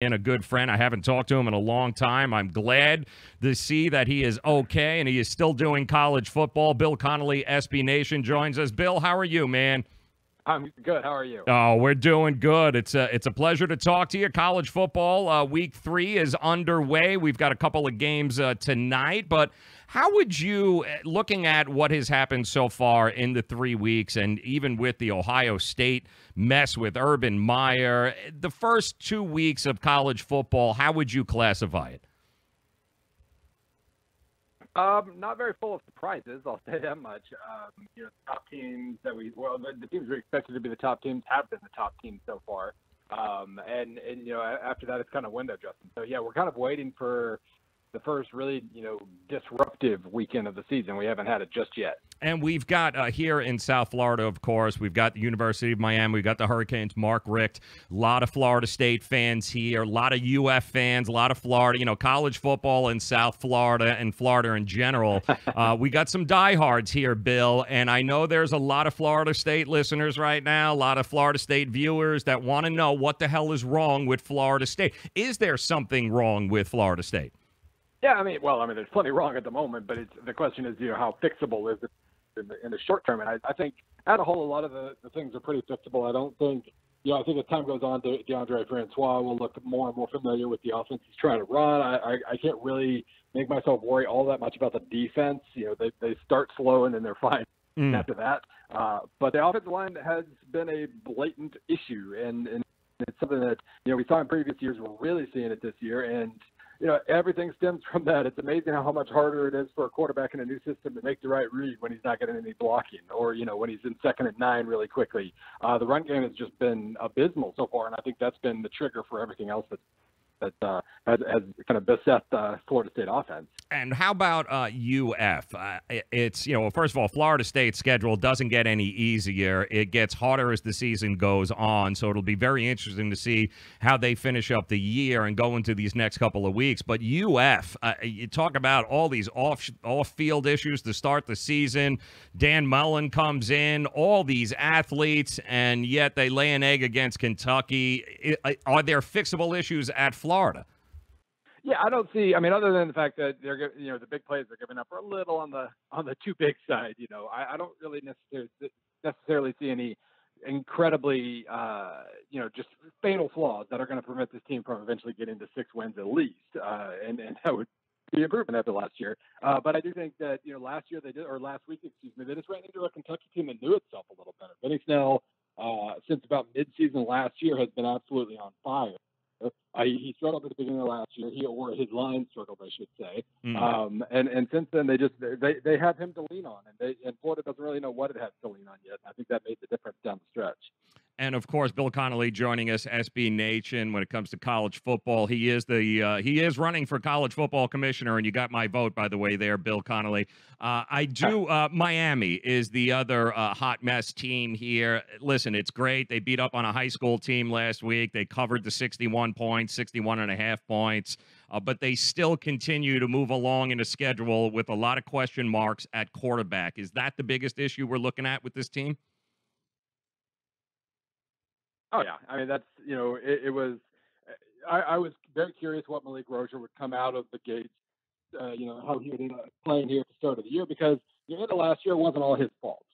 and a good friend. I haven't talked to him in a long time. I'm glad to see that he is okay and he is still doing college football. Bill Connelly, SB Nation, joins us. Bill, how are you, man? I'm good. How are you? Oh, we're doing good. It's a pleasure to talk to you. College football week 3 is underway. We've got a couple of games tonight, but how would you, looking at what has happened so far in the 3 weeks, and even with the Ohio State mess with Urban Meyer, the first 2 weeks of college football, how would you classify it? Not very full of surprises, I'll say that much. Top teams that the teams we expected to be the top teams have been the top teams so far. And after that, it's kind of window dressing. So, yeah, we're kind of waiting for the first really, disruptive weekend of the season. We haven't had it just yet. And we've got here in South Florida, of course, we've got the University of Miami, we've got the Hurricanes, Mark Richt, a lot of Florida State fans here, a lot of UF fans, a lot of Florida, college football in South Florida and Florida in general. We got some diehards here, Bill, and I know there's a lot of Florida State listeners right now, a lot of Florida State viewers that want to know what the hell is wrong with Florida State. Is there something wrong with Florida State? Yeah, there's plenty wrong at the moment, but the question is, how fixable is it in the short term? And I think, at a whole, a lot of the things are pretty fixable. I don't think, I think as time goes on, DeAndre Francois will look more and more familiar with the offense he's trying to run. I can't really make myself worry all that much about the defense. They start slow and then they're fine after that. But the offensive line has been a blatant issue, and it's something that, we saw in previous years. We're really seeing it this year, and everything stems from that. It's amazing how much harder it is for a quarterback in a new system to make the right read when he's not getting any blocking, or, when he's in 2nd and 9 really quickly. The run game has just been abysmal so far, and I think that's been the trigger for everything else that has kind of beset the Florida State offense. And how about UF? It's, first of all, Florida State's schedule doesn't get any easier. It gets harder as the season goes on, so it'll be very interesting to see how they finish up the year and go into these next couple of weeks. But UF, you talk about all these off-field issues to start the season. Dan Mullen comes in, all these athletes, and yet they lay an egg against Kentucky. Are there fixable issues at Florida? Yeah, I don't see. Other than the fact that they're, the big plays are giving up are a little on the too big side. I don't really necessarily see any incredibly, just fatal flaws that are going to prevent this team from eventually getting to 6 wins at least. And that would be improvement after last year. But I do think that last week, they just ran into a Kentucky team that knew itself a little better. Benny Snell, since about midseason last year, has been absolutely on fire. He struggled at the beginning of last year. Or his line struggled, I should say. And since then, they have him to lean on, and Florida doesn't really know what it has to lean on yet. I think that made the difference down the stretch. And of course, Bill Connelly joining us, SB Nation. When it comes to college football, he is running for college football commissioner, and you got my vote, by the way, there, Bill Connelly. Miami is the other hot mess team here. Listen, it's great. They beat up on a high school team last week. They covered the 61 points, 61.5 points. But they still continue to move along in a schedule with a lot of question marks at quarterback. Is that the biggest issue we're looking at with this team? Oh yeah, that's it was. I was very curious what Malik Rozier would come out of the gates. How he would end up playing here at the start of the year, because the end of last year wasn't all his fault.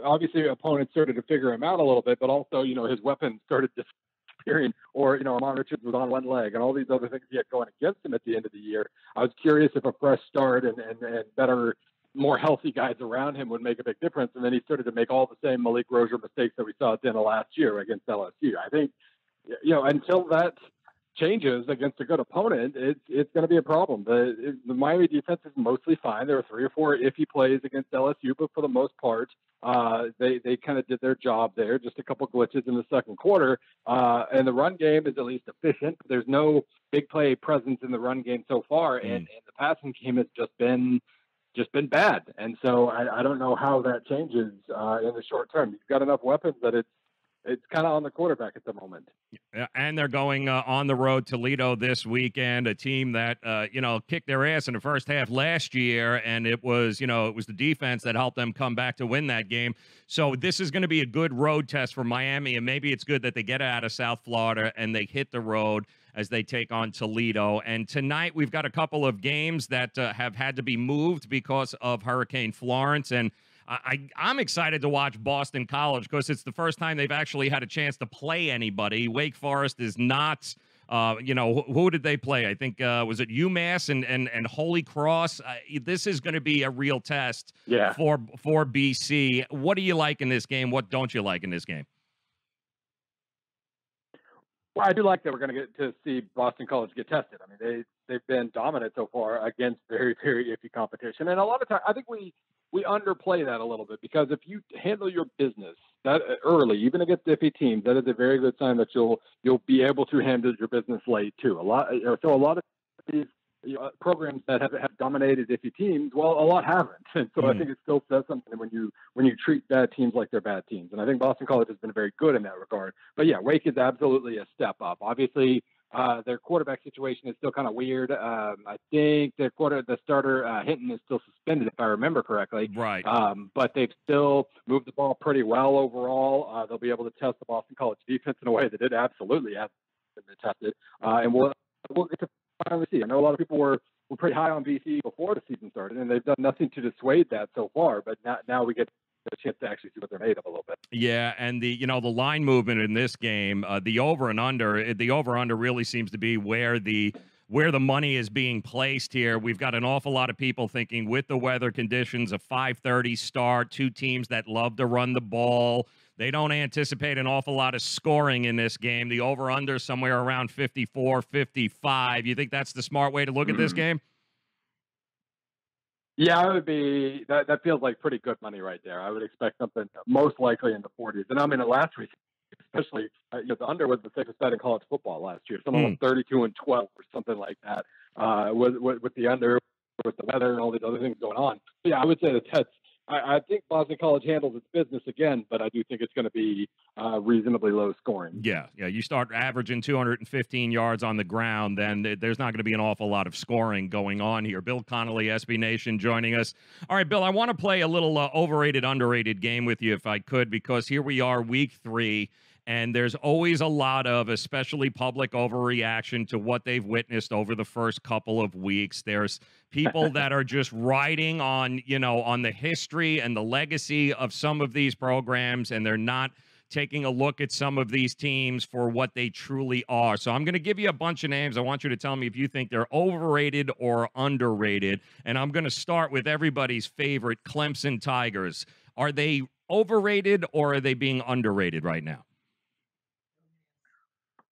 Obviously opponents started to figure him out a little bit, but also his weapons started disappearing, or Amon Richards was on one leg, and all these other things he had going against him at the end of the year. I was curious if a fresh start and better, more healthy guys around him would make a big difference. And then he started to make all the same Malik Rozier mistakes that we saw at the end of last year against LSU. I think, until that changes against a good opponent, it's going to be a problem. The Miami defense is mostly fine. There were 3 or 4 iffy plays against LSU, but for the most part, they kind of did their job there. Just a couple glitches in the second quarter. And the run game is at least efficient. There's no big play presence in the run game so far. And the passing game has just been bad. And so I don't know how that changes in the short term. You've got enough weapons that it's kind of on the quarterback at the moment. Yeah, and they're going on the road Toledo this weekend, a team that kicked their ass in the first half last year, and it was the defense that helped them come back to win that game. So this is going to be a good road test for Miami, and maybe it's good that they get out of South Florida and they hit the road as they take on Toledo. And tonight we've got a couple of games that have had to be moved because of Hurricane Florence. And I'm excited to watch Boston College because it's the first time they've actually had a chance to play anybody. Wake Forest is not. Who did they play? I think was it UMass and Holy Cross. This is going to be a real test for BC. What do you like in this game? What don't you like in this game? Well, I do like that we're going to get to see Boston College get tested. I mean, they've been dominant so far against very, very iffy competition, and a lot of times I think we underplay that a little bit, because if you handle your business that early, even against iffy teams, that is a very good sign that you'll be able to handle your business late too. A lot of these programs that have dominated iffy teams, well, a lot haven't, and so I think it still says something when you treat bad teams like they're bad teams. And I think Boston College has been very good in that regard. But yeah, Wake is absolutely a step up. Obviously, their quarterback situation is still kind of weird. I think the starter Hinton is still suspended, if I remember correctly. Right. But they've still moved the ball pretty well overall. They'll be able to test the Boston College defense in a way that it absolutely has been tested. And we'll get to finally see. I know a lot of people were pretty high on BC before the season started, and they've done nothing to dissuade that so far. But now we get a chance to actually see what they're made of a little bit. Yeah, and the line movement in this game, the over and under really seems to be where the money is being placed here. We've got an awful lot of people thinking, with the weather conditions, a 5:30 start, two teams that love to run the ball. They don't anticipate an awful lot of scoring in this game. The over-under somewhere around 54, 55. You think that's the smart way to look at this game? Yeah, it would be. That feels like pretty good money right there. I would expect something most likely in the 40s. And I mean, last week, especially, the under was the safest bet in college football last year. Someone was 32-12 or something like that. With the under, with the weather and all these other things going on. So yeah, I would say that's. I think Boston College handles its business again, but I do think it's going to be reasonably low scoring. Yeah. You start averaging 215 yards on the ground, then there's not going to be an awful lot of scoring going on here. Bill Connelly, SB Nation, joining us. All right, Bill, I want to play a little overrated, underrated game with you if I could, because here we are, week 3. And there's always a lot of, especially public overreaction to what they've witnessed over the first couple of weeks. There's people that are just riding on the history and the legacy of some of these programs, and they're not taking a look at some of these teams for what they truly are. So I'm going to give you a bunch of names. I want you to tell me if you think they're overrated or underrated. And I'm going to start with everybody's favorite, Clemson Tigers. Are they overrated or are they being underrated right now?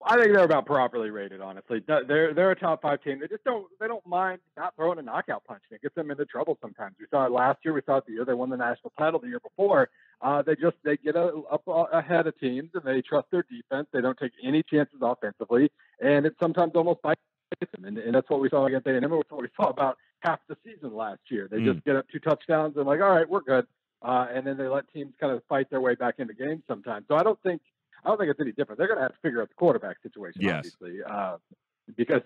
I think they're about properly rated, honestly. They're a top 5 team. They don't mind not throwing a knockout punch. It gets them into trouble sometimes. We saw it last year. We saw it the year they won the national title the year before. They get up ahead of teams, and they trust their defense. They don't take any chances offensively, and it sometimes almost bites them. And that's what we saw against A&M. That's what we saw about half the season last year. They just get up 2 touchdowns and like, all right, we're good. And then they let teams kind of fight their way back into games sometimes. So I don't think it's any different. They're going to have to figure out the quarterback situation, obviously, because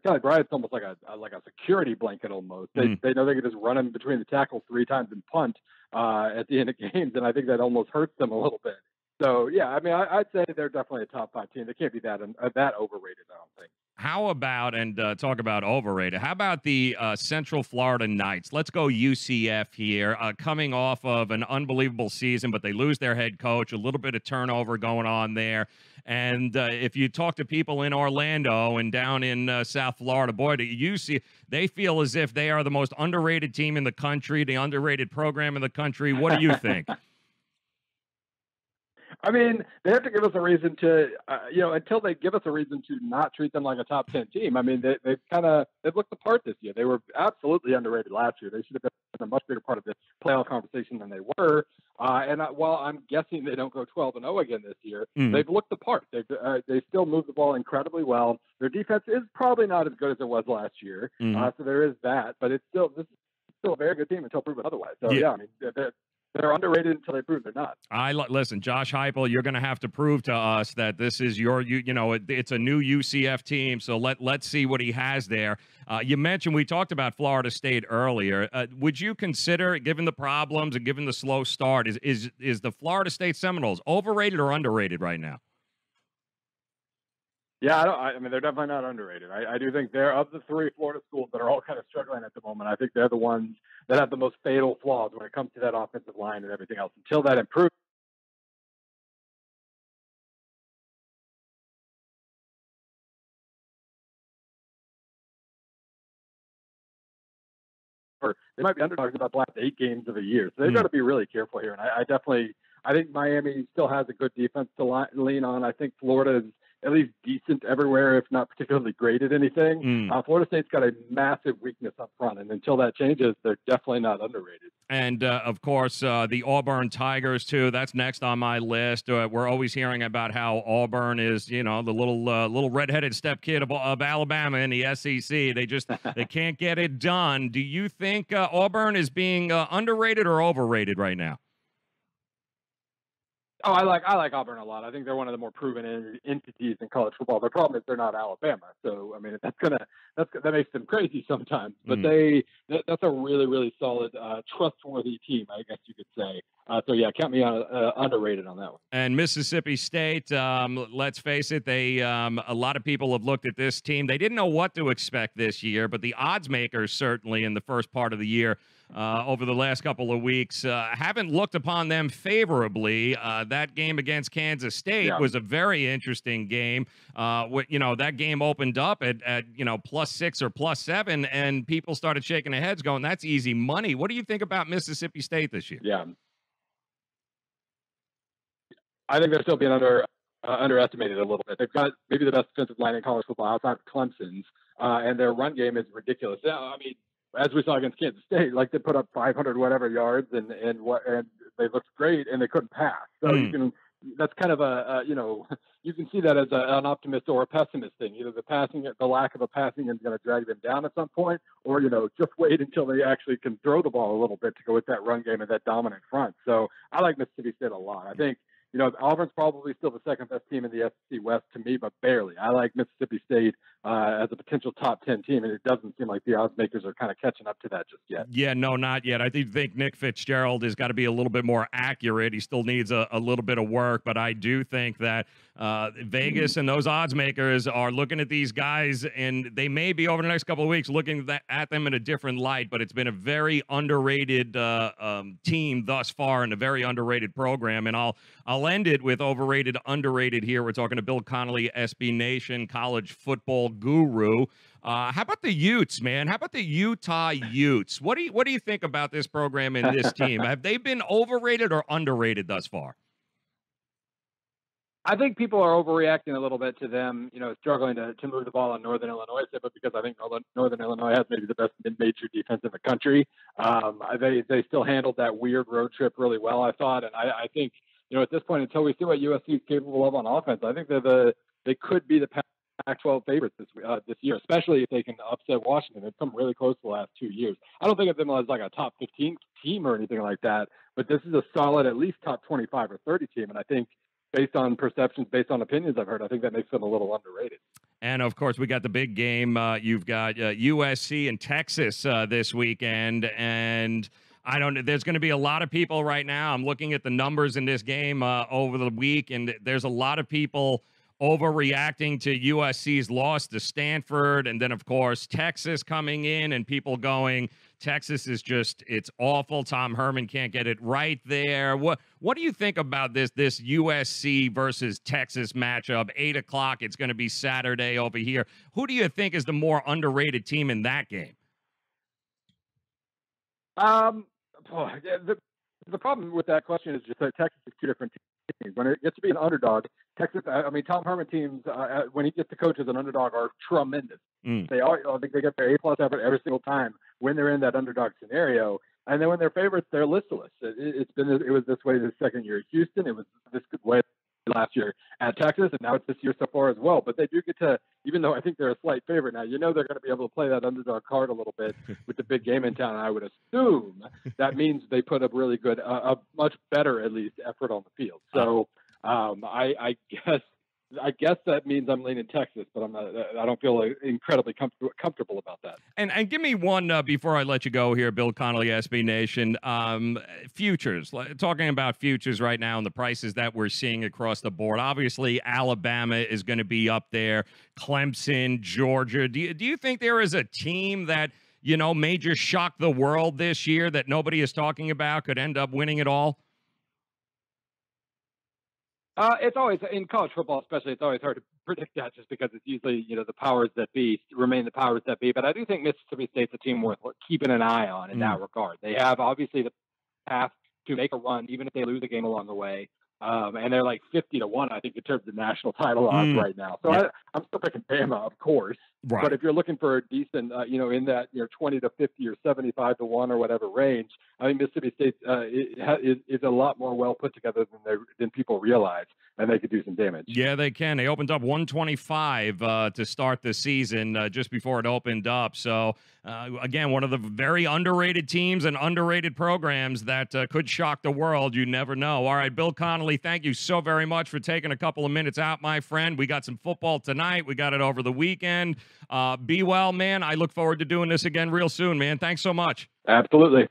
Kelly Bryant's almost like a security blanket almost. They know they can just run him between the tackles 3 times and punt at the end of games, and I think that almost hurts them a little bit. So, yeah, I mean, I'd say they're definitely a top 5 team. They can't be that overrated, I don't think. How about, and talk about overrated, how about the Central Florida Knights? Let's go UCF here, coming off of an unbelievable season, but they lose their head coach, a little bit of turnover going on there. And if you talk to people in Orlando and down in South Florida, boy, they feel as if they are the most underrated team in the country, the underrated program in the country. What do you think? I mean, they have to give us a reason to, until they give us a reason to not treat them like a top 10 team. I mean, they've looked the part this year. They were absolutely underrated last year. They should have been a much bigger part of the playoff conversation than they were. While I'm guessing they don't go 12-0 again this year, they've looked the part. They still move the ball incredibly well. Their defense is probably not as good as it was last year. So there is that, but this is still a very good team until proven otherwise. So yeah, I mean, they're underrated until they prove they're not. Listen, Josh Heupel, you're going to have to prove to us that this is it's a new UCF team. So let's see what he has there. You mentioned, we talked about Florida State earlier. Would you consider, given the problems and given the slow start, is the Florida State Seminoles overrated or underrated right now? Yeah, I mean, they're definitely not underrated. I do think they're, of the three Florida schools that are all kind of struggling at the moment, I think they're the ones that have the most fatal flaws when it comes to that offensive line and everything else. Until that improves, or they might be underdogs about the last 8 games of a year. So they've got to be really careful here. And I think Miami still has a good defense to lean on. I think Florida is at least decent everywhere, if not particularly great at anything. Florida State's got a massive weakness up front, and until that changes, they're definitely not underrated. And of course, the Auburn Tigers too. That's next on my list. We're always hearing about how Auburn is, the little redheaded stepkid of Alabama in the SEC. They can't get it done. Do you think Auburn is being underrated or overrated right now? Oh, I like Auburn a lot. I think they're one of the more proven entities in college football. The problem is they're not Alabama, so I mean that makes them crazy sometimes. But that's a really, really solid, trustworthy team, I guess you could say. So yeah, count me on underrated on that one. And Mississippi State, let's face it, a lot of people have looked at this team. They didn't know what to expect this year, but the odds makers certainly in the first part of the year, over the last couple of weeks, haven't looked upon them favorably. That game against Kansas State was a very interesting game. That game opened up at +6 or +7, and people started shaking their heads, going, "That's easy money." What do you think about Mississippi State this year? Yeah. I think they're still being underestimated a little bit. They've got maybe the best defensive line in college football outside of Clemson's, and their run game is ridiculous. Yeah, I mean, as we saw against Kansas State, like they put up 500 whatever yards, and they looked great, and they couldn't pass. So that's kind of you can see that as an optimist or a pessimist thing. Either the lack of a passing is going to drag them down at some point, or just wait until they actually can throw the ball a little bit to go with that run game and that dominant front. So I like Mississippi State a lot. I think Auburn's probably still the second best team in the SEC West to me, but barely. I like Mississippi State as a potential top 10 team, and it doesn't seem like the odds makers are kind of catching up to that just yet. Yeah, no, not yet. I think Nick Fitzgerald has got to be a little bit more accurate. He still needs a little bit of work, but I do think that Vegas and those odds makers are looking at these guys, and they may be over the next couple of weeks looking at them in a different light, but it's been a very underrated team thus far and a very underrated program, and I'll end it with overrated, underrated here. We're talking to Bill Connelly, SB Nation, college football guru. How about the Utes, man? How about the Utah Utes? What do you think about this program and this team? Have they been overrated or underrated thus far? I think people are overreacting a little bit to them, struggling to move the ball in Northern Illinois, but because I think Northern Illinois has maybe the best mid-major defense in the country. They still handled that weird road trip really well, I thought, and I think at this point, until we see what USC is capable of on offense, I think they could be the Pac-12 favorites this year, especially if they can upset Washington. They've come really close the last 2 years. I don't think of them as like a top 15 team or anything like that, but this is a solid, at least top 25 or 30 team, and I think based on perceptions, based on opinions I've heard, I think that makes them a little underrated. And, of course, we got the big game. You've got USC and Texas this weekend, and I don't know. There's going to be a lot of people right now. I'm looking at the numbers in this game over the week, and there's a lot of people overreacting to USC's loss to Stanford. And then, of course, Texas coming in and people going, Texas is it's awful. Tom Herman can't get it right there. What do you think about this USC versus Texas matchup? 8 o'clock. It's going to be Saturday over here. Who do you think is the more underrated team in that game? The problem with that question is just that Texas is two different teams. When it gets to be an underdog, Texas, Tom Herman teams, when he gets to coach as an underdog, are tremendous. They get their A+ effort every single time when they're in that underdog scenario. And then when they're favorites, they're listless. It was this way the second year at Houston. It was this good way last year at Texas, and now it's this year so far as well. But they do get to, even though I think they're a slight favorite now, they're going to be able to play that underdog card a little bit with the big game in town. And I would assume that means they put up really good, a much better, at least, effort on the field. So I guess I guess that means I'm leaning Texas, but I'm not. I don't feel incredibly comfortable about that. And give me one before I let you go here, Bill Connelly, SB Nation. Futures, talking about futures right now and the prices that we're seeing across the board. Obviously, Alabama is going to be up there. Clemson, Georgia. Do you think there is a team that, you know, may just shock the world this year that nobody is talking about, could end up winning it all? It's always in college football, especially. It's always hard to predict that, just because it's usually, you know, the powers that be remain the powers that be. But I do think Mississippi State's a team worth keeping an eye on in that regard. They have obviously the path to make a run, even if they lose a game along the way. And they're like 50-1, I think, in terms of national title odds right now. So I'm still picking Bama, of course. Right. But if you're looking for a decent, you know, in that 20 to 50 or 75-1 or whatever range, I think Mississippi State is a lot more well put together than people realize, and they could do some damage. Yeah, they can. They opened up 125 to start the season just before it opened up. So, again, one of the very underrated teams and underrated programs that could shock the world. You never know. All right, Bill Connelly, thank you so very much for taking a couple of minutes out, my friend. We got some football tonight. We got it over the weekend. Be well, man. I look forward to doing this again real soon, man. Thanks so much. Absolutely.